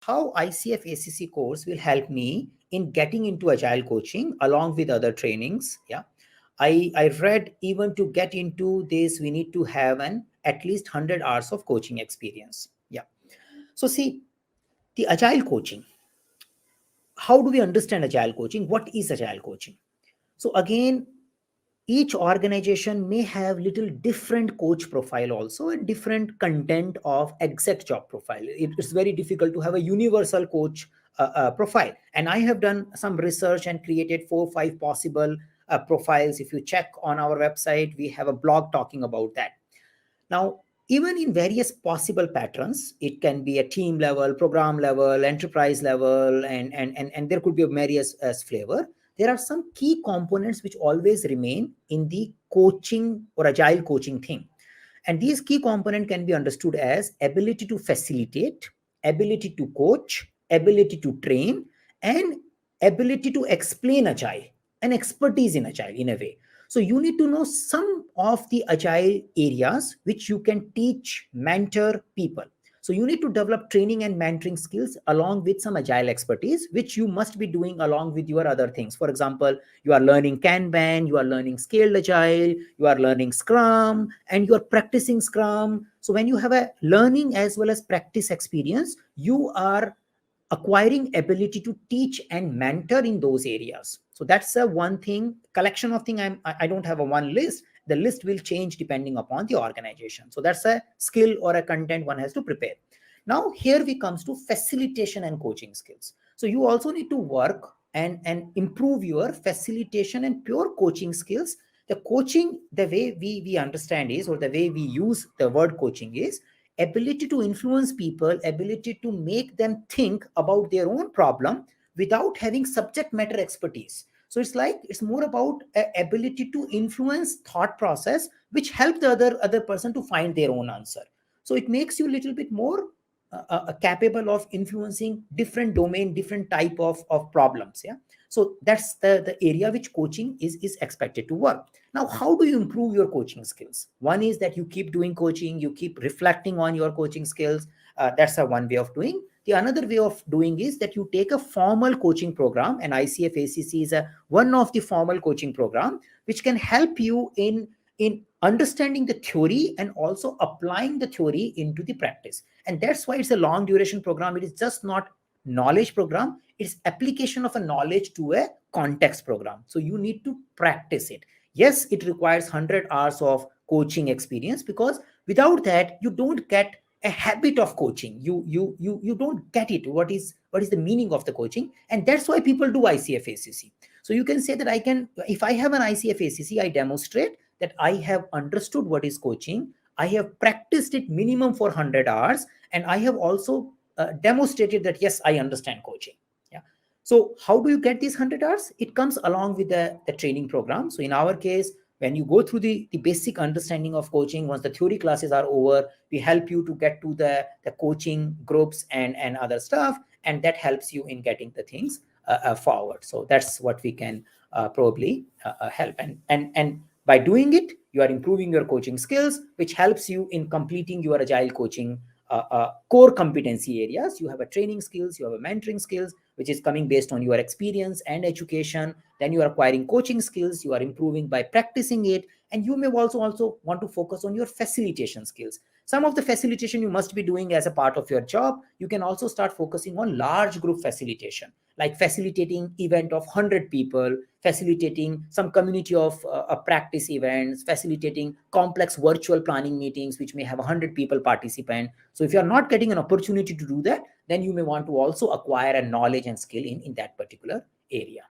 how ICF ACC course will help me in getting into agile coaching along with other trainings. Yeah. I read even to get into this, we need to have an at least 100 hours of coaching experience. Yeah. So see, the agile coaching, how do we understand agile coaching? What is agile coaching? So again, each organization may have little different coach profile also, and different content of exact job profile. It's very difficult to have a universal coach profile, and I have done some research and created 4 or 5 possible profiles. If you check on our website, we have a blog talking about that. Now, even in various possible patterns, it can be a team level, program level, enterprise level, and there could be a various as flavor. There are some key components which always remain in the coaching or agile coaching thing. And these key components can be understood as ability to facilitate, ability to coach, ability to train, and ability to explain agile, and expertise in agile in a way. So you need to know some of the agile areas which you can teach, mentor people. So you need to develop training and mentoring skills along with some agile expertise, which you must be doing along with your other things. For example, you are learning Kanban, you are learning scaled agile, you are learning Scrum, and you are practicing Scrum. So when you have a learning as well as practice experience, you are acquiring ability to teach and mentor in those areas. So that's a one thing collection of thing. I don't have a one list. The list will change depending upon the organization. So that's a skill or a content one has to prepare. Now here we comes to facilitation and coaching skills. So you also need to work and improve your facilitation and pure coaching skills. The coaching, the way we understand is, or the way we use the word coaching is ability to influence people, ability to make them think about their own problem without having subject matter expertise. So it's like it's more about ability to influence thought process which help the other person to find their own answer. So it makes you a little bit more capable of influencing different domain, different type of problems. Yeah. So that's the area which coaching is expected to work. Now, how do you improve your coaching skills? One is that you keep doing coaching, you keep reflecting on your coaching skills. That's a one way of doing. The another way of doing is that you take a formal coaching program, and ICF ACC is a one of the formal coaching program which can help you in understanding the theory and also applying the theory into the practice. And that's why it's a long duration program. It is just not knowledge program, it's application of a knowledge to a context program. So you need to practice it. Yes, it requires 100 hours of coaching experience, because without that you don't get a habit of coaching. You don't get it, what is the meaning of the coaching. And that's why people do ICF ACC. So you can say that I can, if I have an ICF ACC, I demonstrate that I have understood what is coaching, I have practiced it minimum for 100 hours, and I have also demonstrated that yes, I understand coaching. Yeah. So how do you get these 100 hours? It comes along with the training program. So in our case, when you go through the basic understanding of coaching, once the theory classes are over, we help you to get to the coaching groups and other stuff, and that helps you in getting the things forward. So that's what we can probably help. And by doing it, you are improving your coaching skills, which helps you in completing your agile coaching core competency areas. You have a training skills, you have a mentoring skills, which is coming based on your experience and education. Then you are acquiring coaching skills, you are improving by practicing it, and you may also want to focus on your facilitation skills. Some of the facilitation you must be doing as a part of your job. You can also start focusing on large group facilitation, like facilitating event of 100 people, facilitating some community of practice events, facilitating complex virtual planning meetings which may have 100 people participant. So if you are not getting an opportunity to do that, then you may want to also acquire a knowledge and skill in that particular area.